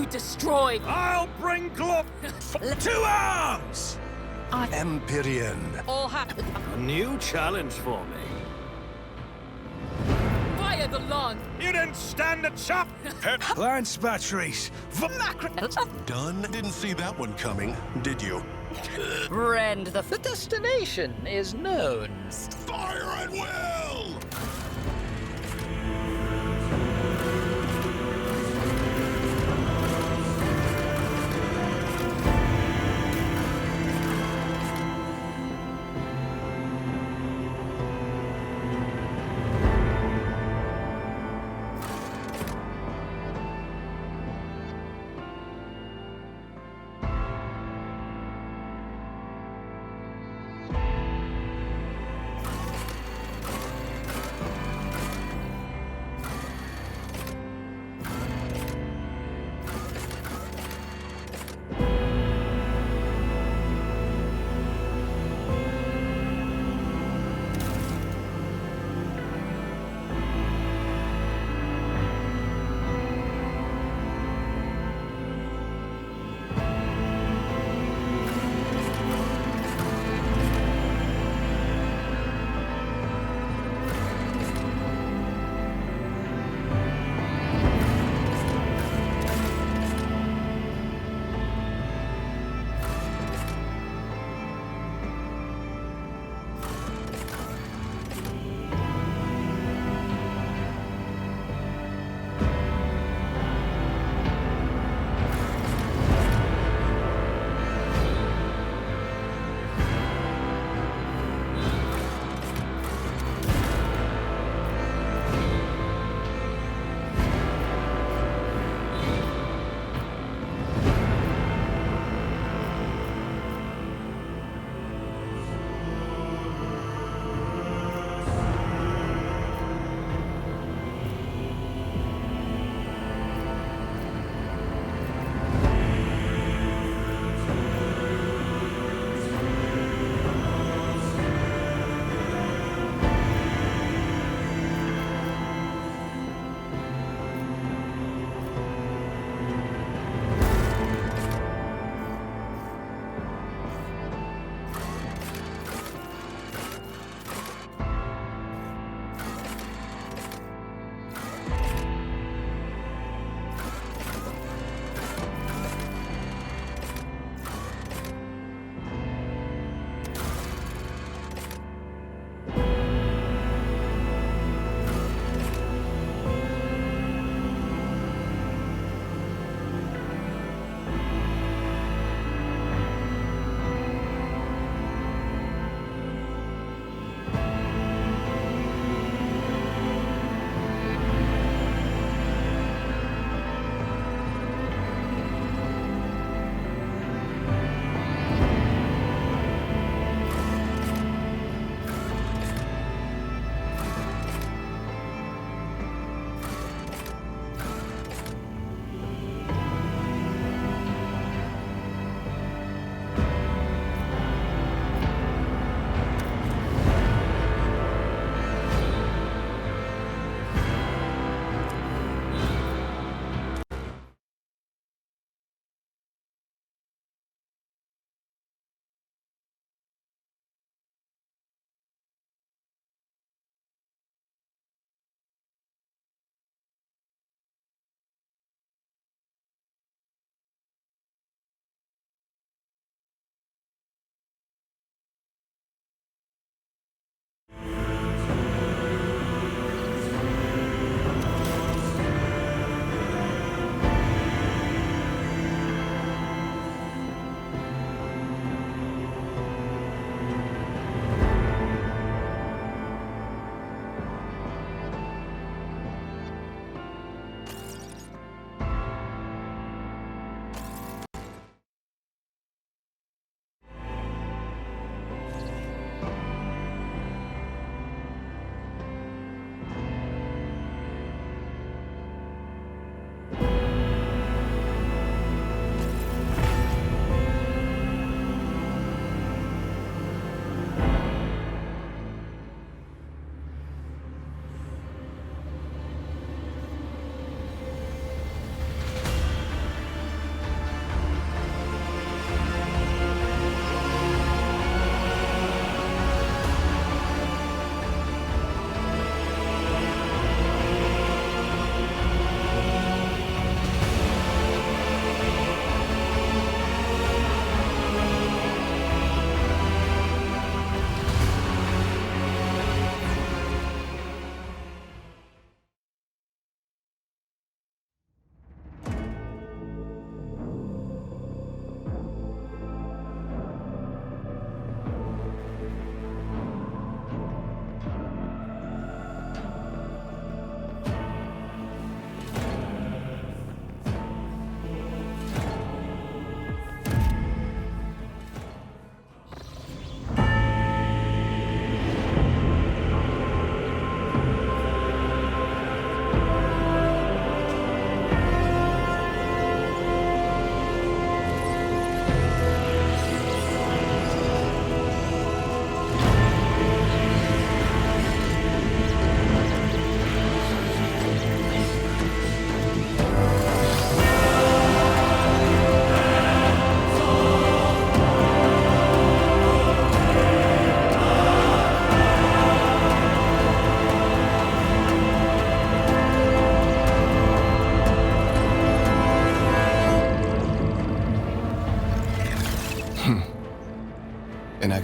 you destroy? I'll bring glory to arms! Empyrean. All have A new challenge for me. fire the lawn. You didn't stand a chance. Lance batteries. Done? Didn't see that one coming, did you? Rend, the destination is known. Fire at will!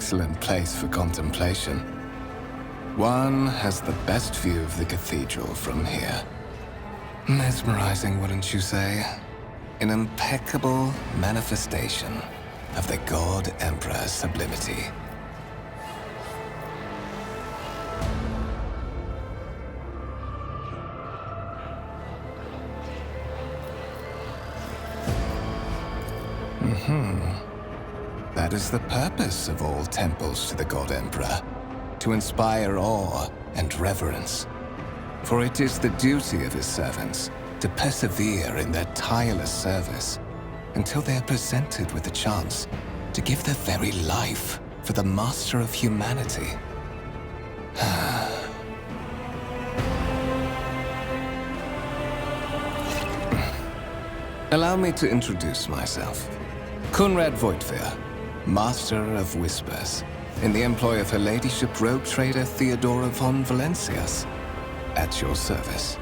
excellent place for contemplation. One has the best view of the cathedral from here. Mesmerizing, wouldn't you say? An impeccable manifestation of the God Emperor's sublimity. That is the purpose of all temples to the God Emperor, to inspire awe and reverence. For it is the duty of his servants to persevere in their tireless service until they are presented with the chance to give their very life for the master of humanity. Allow me to introduce myself. Conrad Voigtveer, Master of Whispers, in the employ of Her Ladyship Rogue Trader Theodora von Valencias, at your service.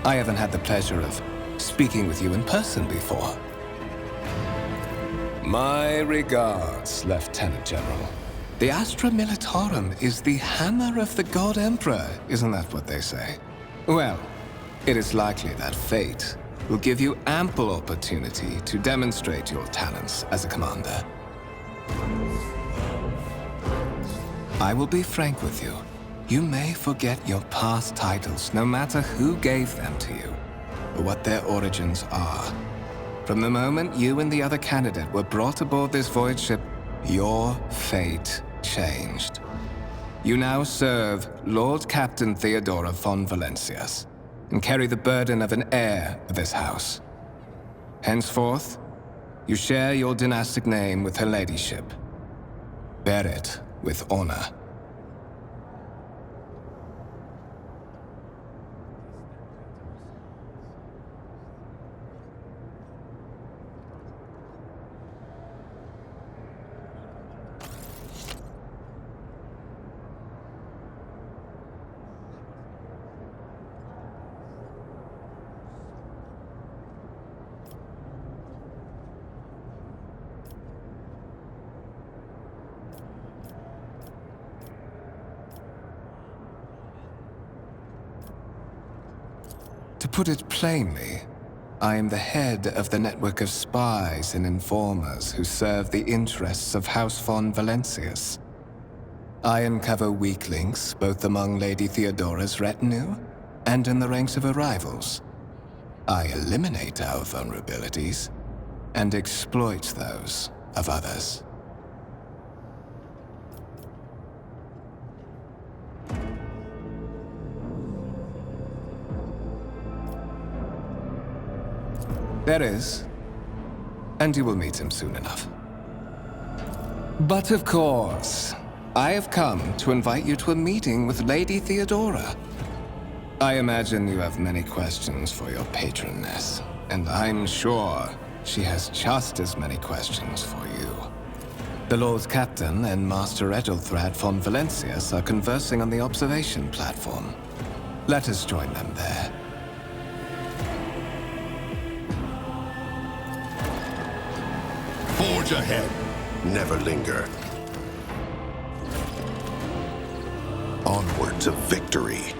I haven't had the pleasure of speaking with you in person before. My regards, Lieutenant General. The Astra Militarum is the hammer of the God Emperor, isn't that what they say? Well, it is likely that fate will give you ample opportunity to demonstrate your talents as a commander. I will be frank with you. You may forget your past titles, no matter who gave them to you, or what their origins are. From the moment you and the other candidate were brought aboard this voyage ship, your fate changed. You now serve Lord Captain Theodora von Valencias, and carry the burden of an heir of this house. Henceforth, you share your dynastic name with Her Ladyship. Bear it with honor. To put it plainly, I am the head of the network of spies and informers who serve the interests of House von Valencias. I uncover weak links both among Lady Theodora's retinue and in the ranks of her rivals. I eliminate our vulnerabilities and exploit those of others. There is, and you will meet him soon enough. But of course, I have come to invite you to a meeting with Lady Theodora. I imagine you have many questions for your patroness, and I'm sure she has just as many questions for you. The Lord Captain and Master Ethelthrad von Valencias are conversing on the observation platform. Let us join them there. Forge ahead. Never linger. Onward to victory.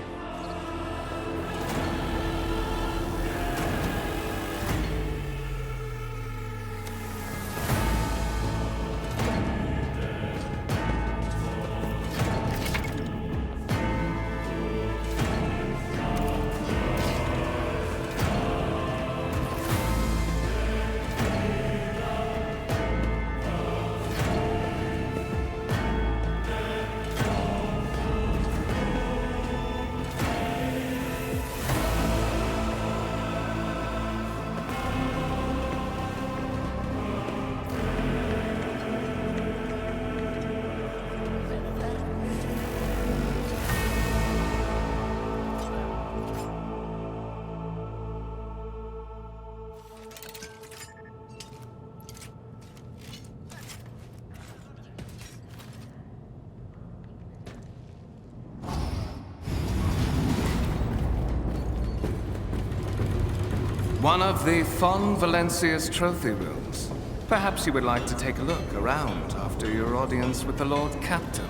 One of the von Valencia's trophy rooms. Perhaps you would like to take a look around after your audience with the Lord Captain.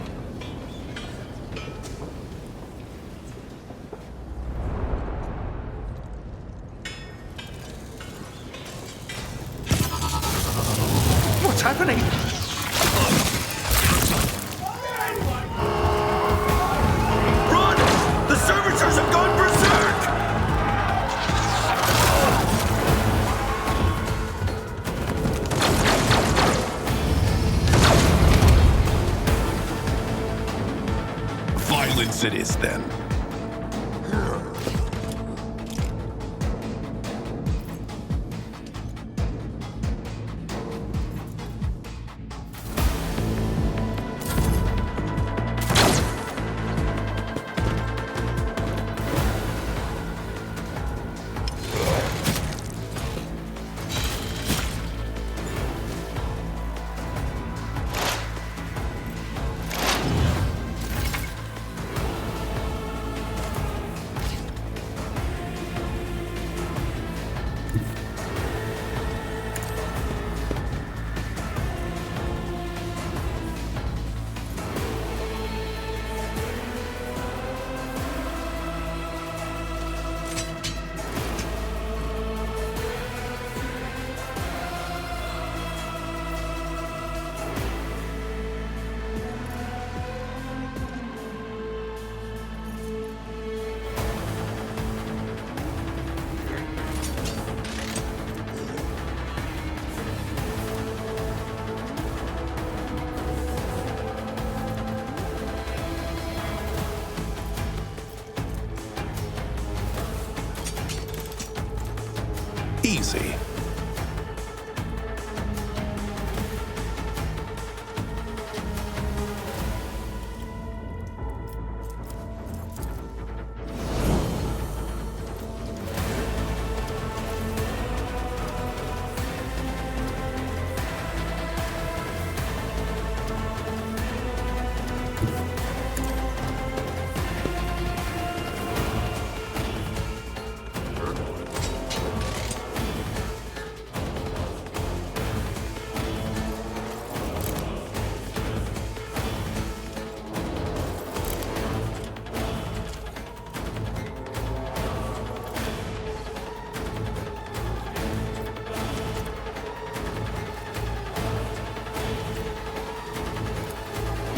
What's happening? Run! The servitors have gone berserk! Violence it is, then. Easy.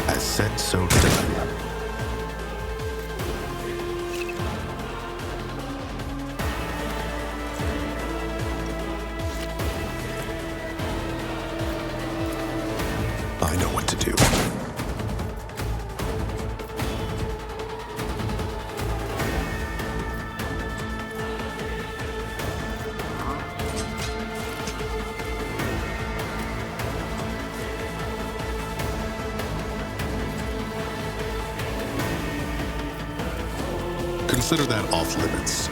As said, so done. I know what to do. Consider that off limits.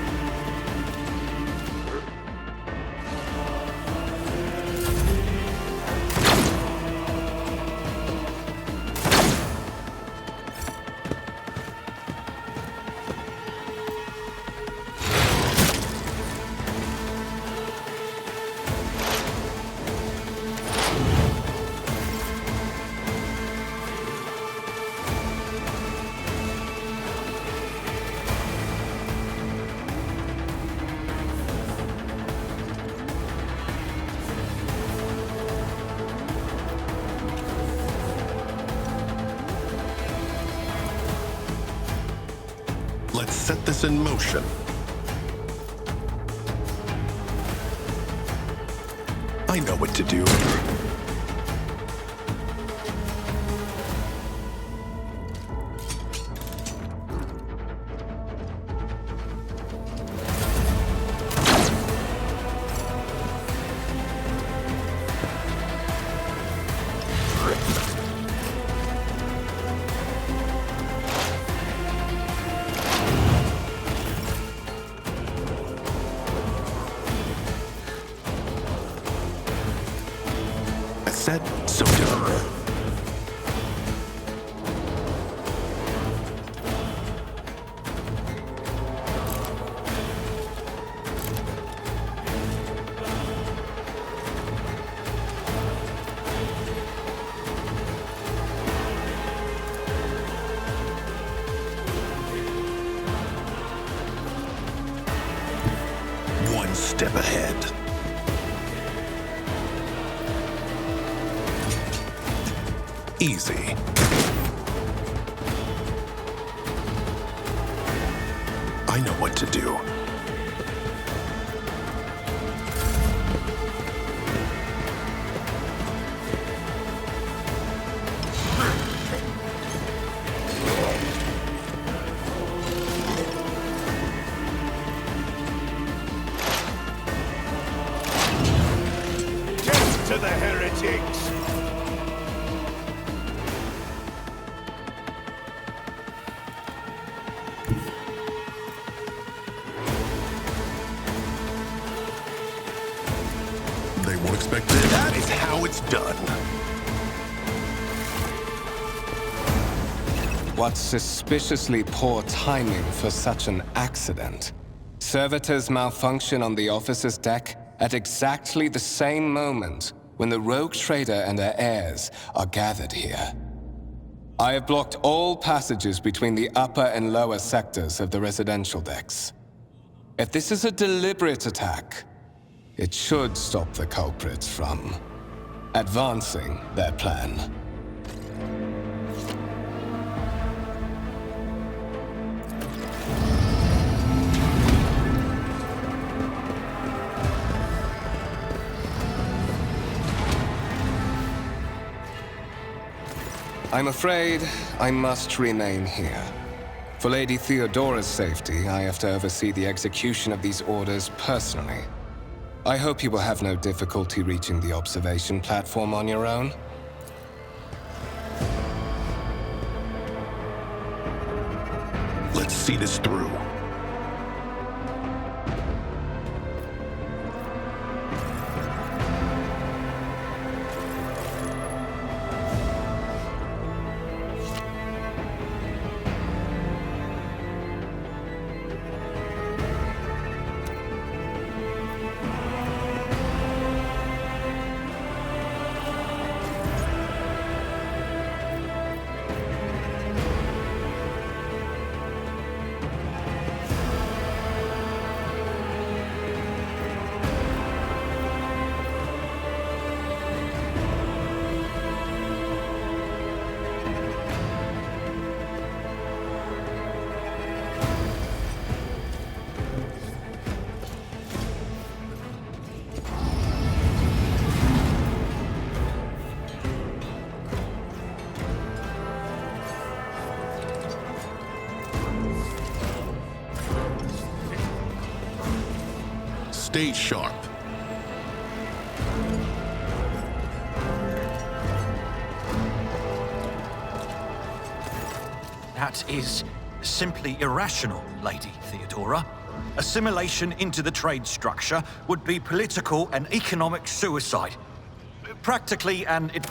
Let's set this in motion. I know what to do. one step ahead. Easy. I know what to do. Death to the heretics! They won't expect this. That is how it's done. What suspiciously poor timing for such an accident. Servitors malfunction on the officer's deck at exactly the same moment when the rogue trader and her heirs are gathered here. I have blocked all passages between the upper and lower sectors of the residential decks. If this is a deliberate attack, it should stop the culprits from advancing their plan. I'm afraid I must remain here. For Lady Theodora's safety, I have to oversee the execution of these orders personally. I hope you will have no difficulty reaching the observation platform on your own. Let's see this through. Stay sharp. That is simply irrational, Lady Theodora. Assimilation into the trade structure would be political and economic suicide. Practically and it...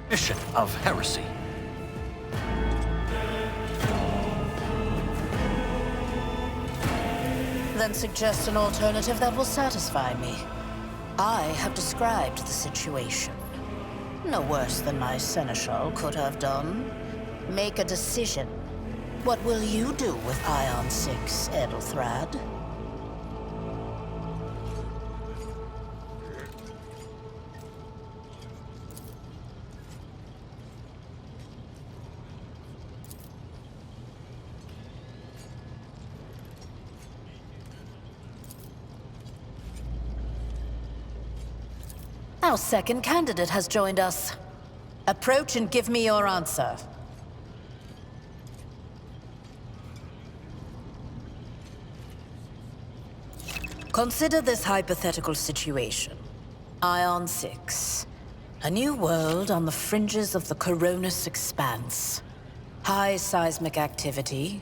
mission of heresy. Then suggest an alternative that will satisfy me. I have described the situation. No worse than my seneschal could have done. Make a decision. What will you do with Ion 6, Edelthrad? Our second candidate has joined us. Approach and give me your answer. Consider this hypothetical situation. Ion 6. A new world on the fringes of the Coronis Expanse. High seismic activity,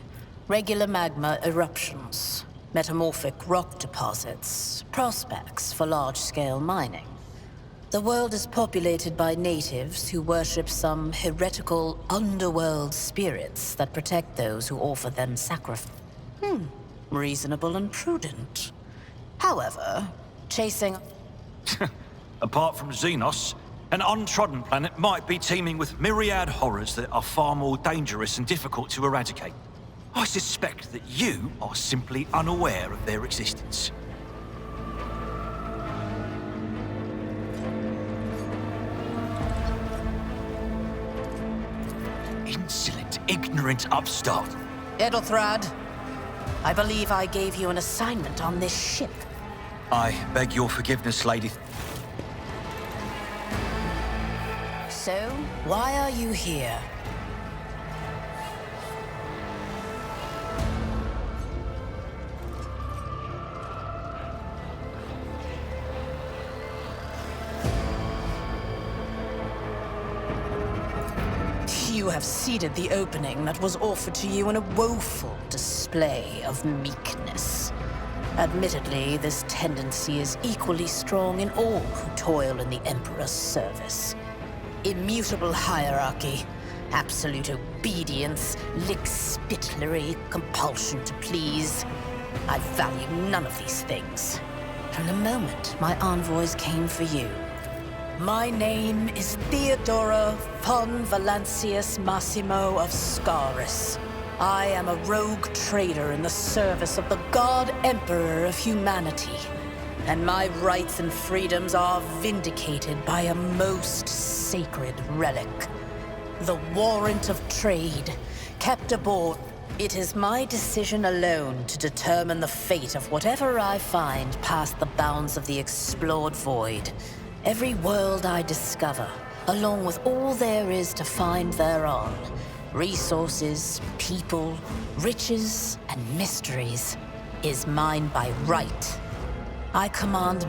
regular magma eruptions, metamorphic rock deposits, prospects for large-scale mining. The world is populated by natives who worship some heretical underworld spirits that protect those who offer them sacrifice. Reasonable and prudent. However, chasing... Apart from Xenos, an untrodden planet might be teeming with myriad horrors that are far more dangerous and difficult to eradicate. I suspect that you are simply unaware of their existence. Insolent, ignorant upstart. Edelthrad, I believe I gave you an assignment on this ship. I beg your forgiveness, lady. So, why are you here? You have ceded the opening that was offered to you in a woeful display of meekness. Admittedly, this tendency is equally strong in all who toil in the Emperor's service. Immutable hierarchy, absolute obedience, lickspittlery, compulsion to please. I value none of these things. From the moment my envoys came for you, my name is Theodora von Valancius Massimo of Scaris. I am a rogue trader in the service of the God Emperor of humanity, and my rights and freedoms are vindicated by a most sacred relic. The Warrant of Trade, kept aboard. It is my decision alone to determine the fate of whatever I find past the bounds of the explored void. Every world I discover, along with all there is to find thereon, resources, people, riches, and mysteries, is mine by right. I command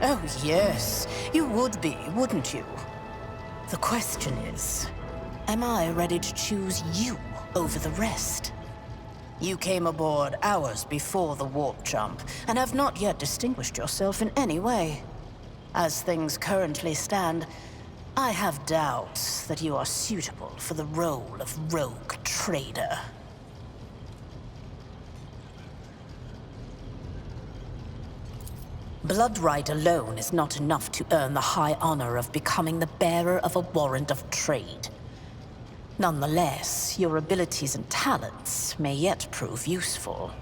Oh yes, you would be, wouldn't you? The question is, am I ready to choose you over the rest? You came aboard hours before the warp jump, and have not yet distinguished yourself in any way. As things currently stand, I have doubts that you are suitable for the role of rogue trader. Blood right alone is not enough to earn the high honor of becoming the bearer of a warrant of trade. Nonetheless, your abilities and talents may yet prove useful.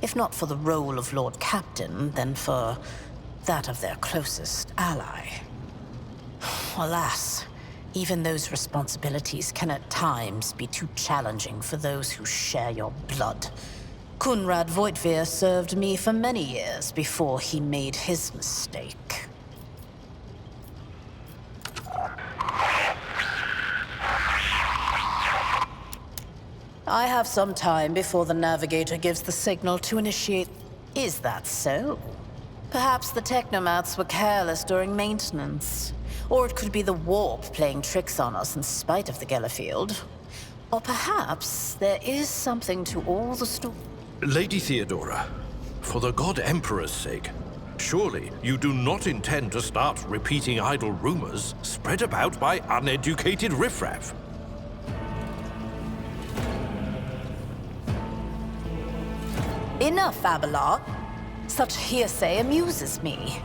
If not for the role of Lord Captain, then for that of their closest ally. Alas, even those responsibilities can at times be too challenging for those who share your blood. Kunrad Voitvir served me for many years before he made his mistake. I have some time before the Navigator gives the signal to initiate. Is that so? Perhaps the Technomats were careless during maintenance. Or it could be the warp playing tricks on us in spite of the Gellerfield. Or perhaps there is something to all the Lady Theodora, for the God Emperor's sake, Surely you do not intend to start repeating idle rumors spread about by uneducated riffraff. Enough, Abelard. Such hearsay amuses me.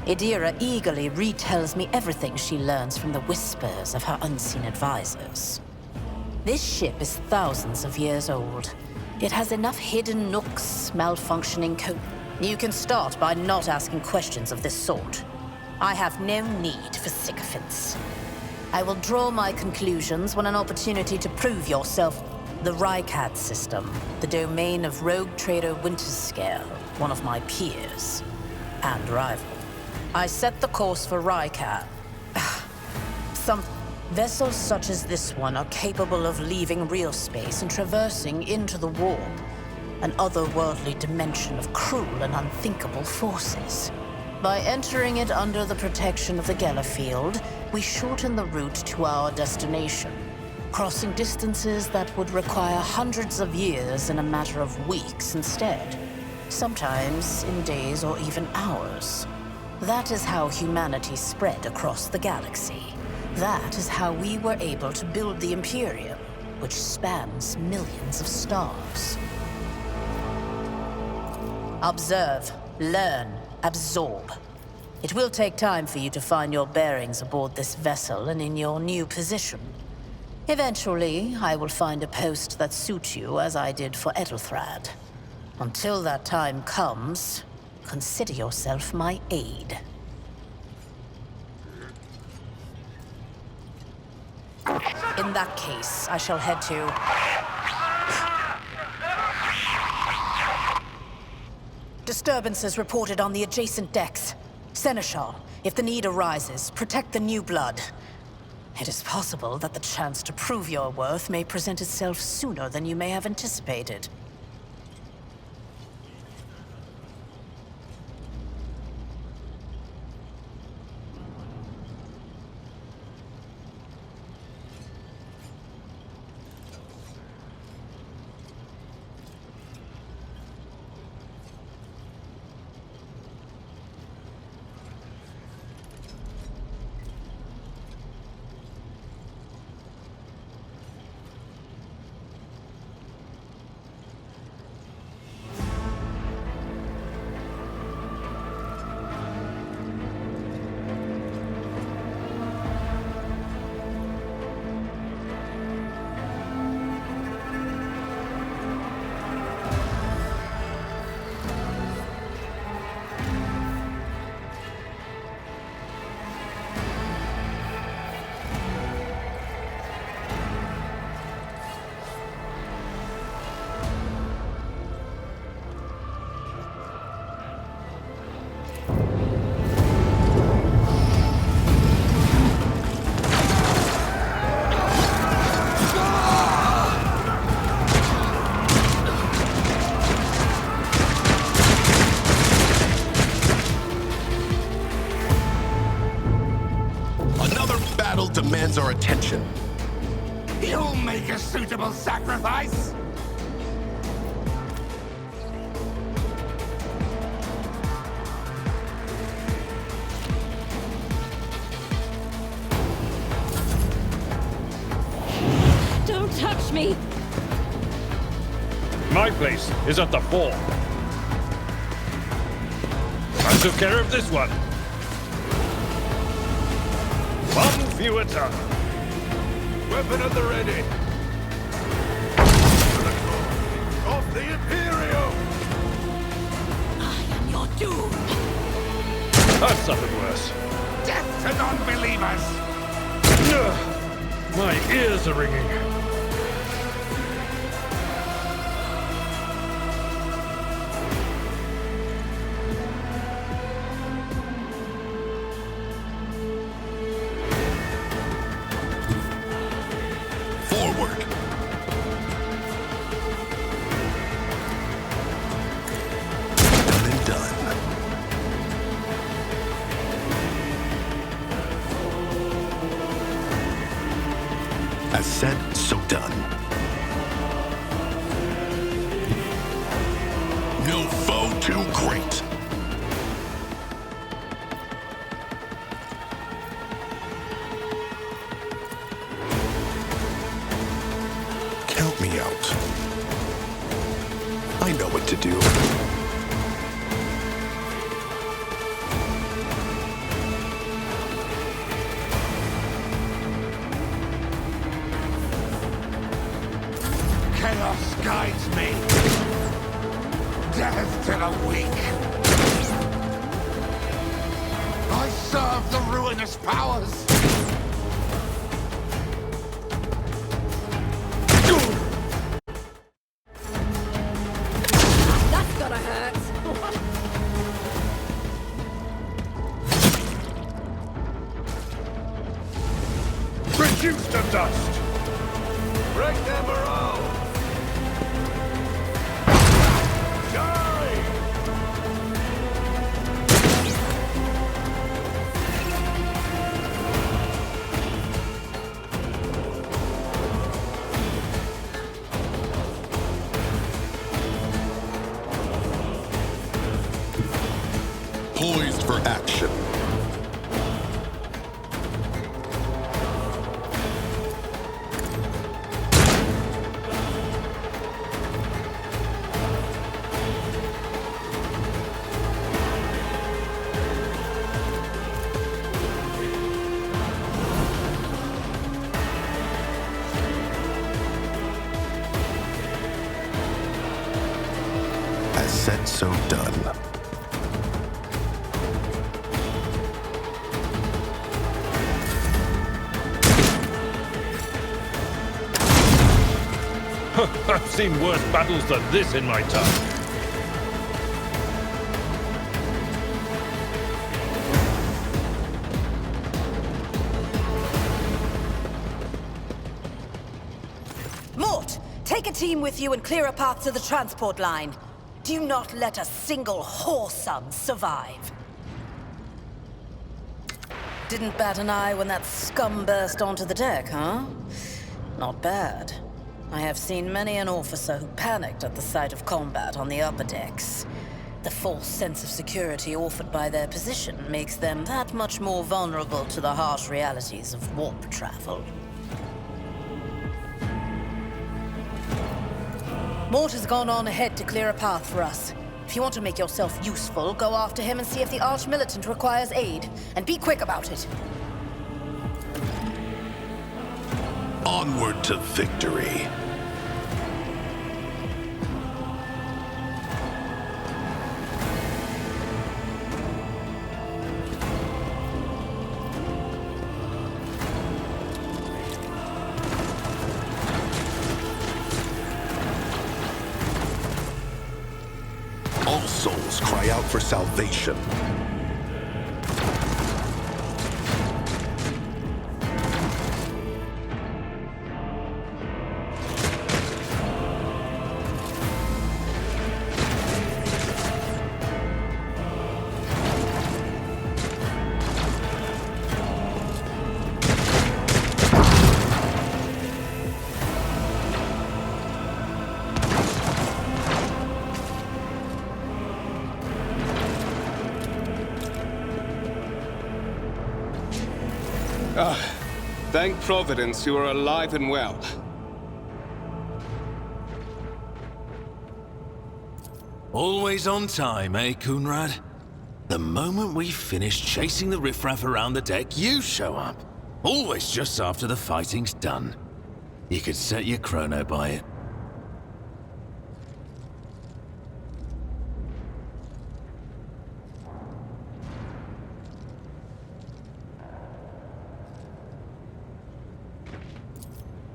Idira eagerly retells me everything she learns from the whispers of her unseen advisors. This ship is thousands of years old. It has enough hidden nooks, malfunctioning code. You can start by not asking questions of this sort. I have no need for sycophants. I will draw my conclusions when an opportunity to prove yourself. The Rykad system, the domain of rogue trader Winterscale, one of my peers and rival. I set the course for Rykad. Some vessels such as this one are capable of leaving real space and traversing into the warp, an otherworldly dimension of cruel and unthinkable forces. By entering it under the protection of the Gellerfield, we shorten the route to our destination, crossing distances that would require hundreds of years in a matter of weeks instead, sometimes in days or even hours. That is how humanity spread across the galaxy. That is how we were able to build the Imperium, which spans millions of stars. Observe, learn, absorb. It will take time for you to find your bearings aboard this vessel and in your new position. Eventually, I will find a post that suits you as I did for Edelthrad. Until that time comes, consider yourself my aide. In that case, I shall head to... Disturbances reported on the adjacent decks. Seneschal, if the need arises, protect the new blood. It is possible that the chance to prove your worth may present itself sooner than you may have anticipated. Demands our attention. You'll make a suitable sacrifice! Don't touch me! My place is at the fore. I took care of this one. One few at a time. Weapon at the ready! Of the Imperium! I am your doom! I've suffered worse. Death to non-believers! Ugh, my ears are ringing. As said, so done. No foe too great. Help me out. I know what to do. Chaos guides me. Death to the weak. I serve the ruinous powers. That's gotta hurt. Reduce to dust! Break their morale. Die! Poised for action. As said, so done. I've seen worse battles than this in my time. Mort, take a team with you and clear a path to the transport line. Do not let a single whoresome survive. Didn't bat an eye when that scum burst onto the deck, huh? Not bad. I have seen many an officer who panicked at the sight of combat on the upper decks. The false sense of security offered by their position makes them that much more vulnerable to the harsh realities of warp travel. Mort has gone on ahead to clear a path for us. If you want to make yourself useful, go after him and see if the Arch-Militant requires aid. And be quick about it. Onward to victory. All souls cry out for salvation. Thank Providence you are alive and well. Always on time, eh, Coonrad? The moment we finish chasing the riffraff around the deck, you show up. Always just after the fighting's done. You could set your chrono by it.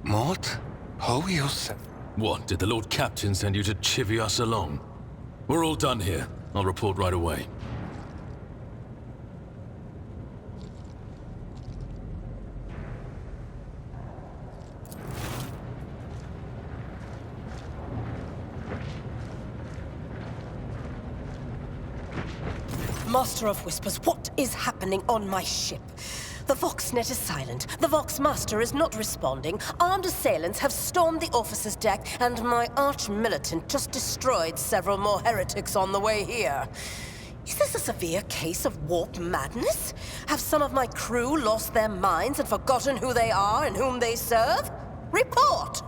Mort? Pull yourself. What, did the Lord Captain send you to chivvy us along? We're all done here. I'll report right away. Master of Whispers, what is happening on my ship? The Voxnet is silent. The Voxmaster is not responding. Armed assailants have stormed the officer's deck, and my arch-militant just destroyed several more heretics on the way here. Is this a severe case of warp madness? Have some of my crew lost their minds and forgotten who they are and whom they serve? Report!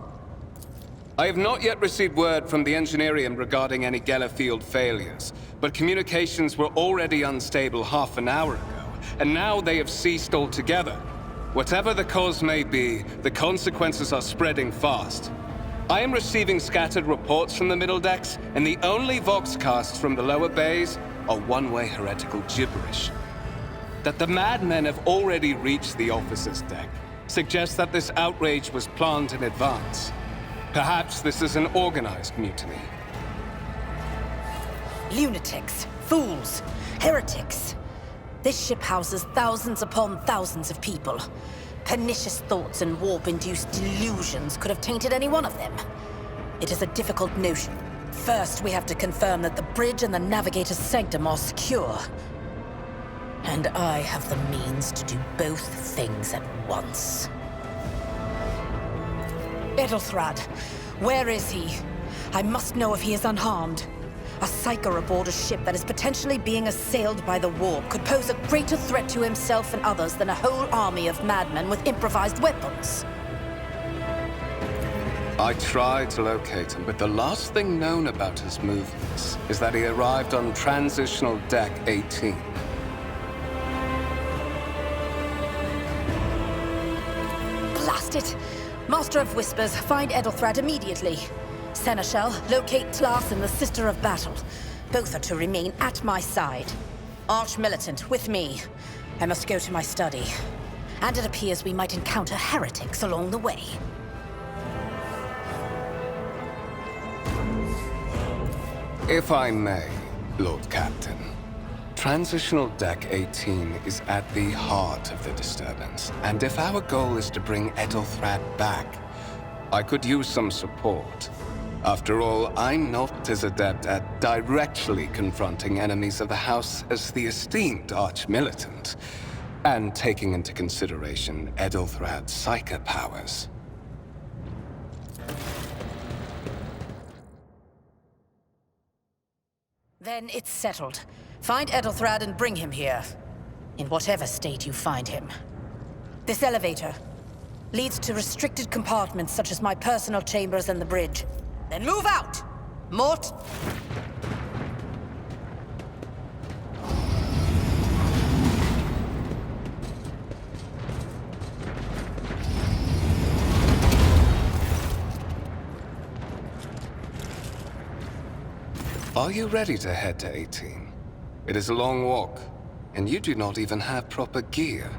I have not yet received word from the Engineerium regarding any Gellerfield failures, but communications were already unstable half an hour ago, and now they have ceased altogether. Whatever the cause may be, the consequences are spreading fast. I am receiving scattered reports from the middle decks, and the only voxcasts from the lower bays are one-way heretical gibberish. That the madmen have already reached the officers' deck suggests that this outrage was planned in advance. Perhaps this is an organized mutiny. Lunatics, fools, heretics. This ship houses thousands upon thousands of people. Pernicious thoughts and warp-induced delusions could have tainted any one of them. It is a difficult notion. First, we have to confirm that the bridge and the navigator's sanctum are secure. And I have the means to do both things at once. Edelthrad, where is he? I must know if he is unharmed. A psyker aboard a ship that is potentially being assailed by the warp could pose a greater threat to himself and others than a whole army of madmen with improvised weapons. I tried to locate him, but the last thing known about his movements is that he arrived on Transitional Deck 18. Blast it! Master of Whispers, find Edelthrad immediately. Seneschal, locate Tlas and the Sister of Battle. Both are to remain at my side. Arch-Militant, with me. I must go to my study. And it appears we might encounter heretics along the way. If I may, Lord Captain. Transitional Deck 18 is at the heart of the disturbance, and if our goal is to bring Edelthrad back, I could use some support. After all, I'm not as adept at directly confronting enemies of the House as the esteemed Arch-Militant, and taking into consideration Edelthrad's psyker powers. Then it's settled. Find Edelthrad and bring him here. In whatever state you find him. This elevator leads to restricted compartments such as my personal chambers and the bridge. Then move out! Mort! Are you ready to head to 18? It is a long walk, and you do not even have proper gear.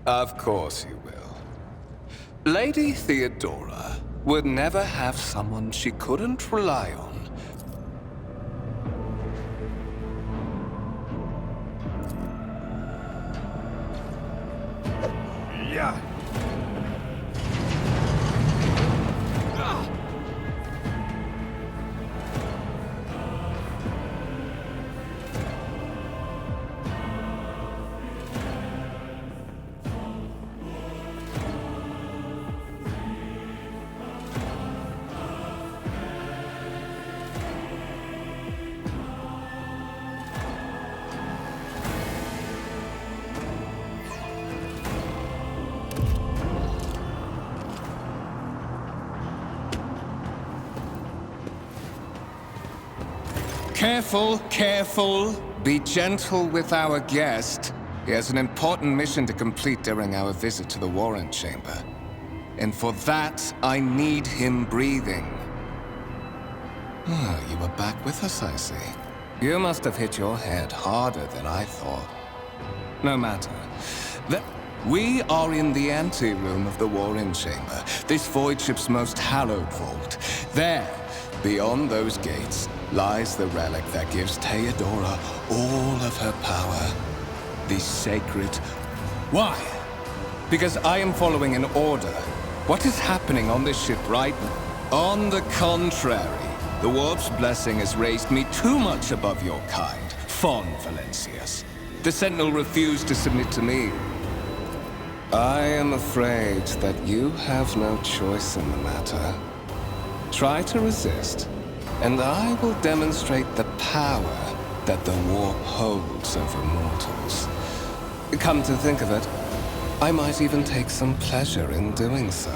Of course you will. Lady Theodora would never have someone she couldn't rely on. Yeah. Careful, careful. Be gentle with our guest. He has an important mission to complete during our visit to the Warren Chamber. And for that, I need him breathing. Ah, you are back with us, I see. You must have hit your head harder than I thought. No matter. We are in the anteroom of the Warren Chamber, this void ship's most hallowed vault. There, beyond those gates, lies the relic that gives Theodora all of her power. The sacred... Why? Because I am following an order. What is happening on this ship right now? On the contrary, the Warp's blessing has raised me too much above your kind, Fon Valencius. The Sentinel refused to submit to me. I am afraid that you have no choice in the matter. Try to resist, and I will demonstrate the power that the warp holds over mortals. Come to think of it, I might even take some pleasure in doing so.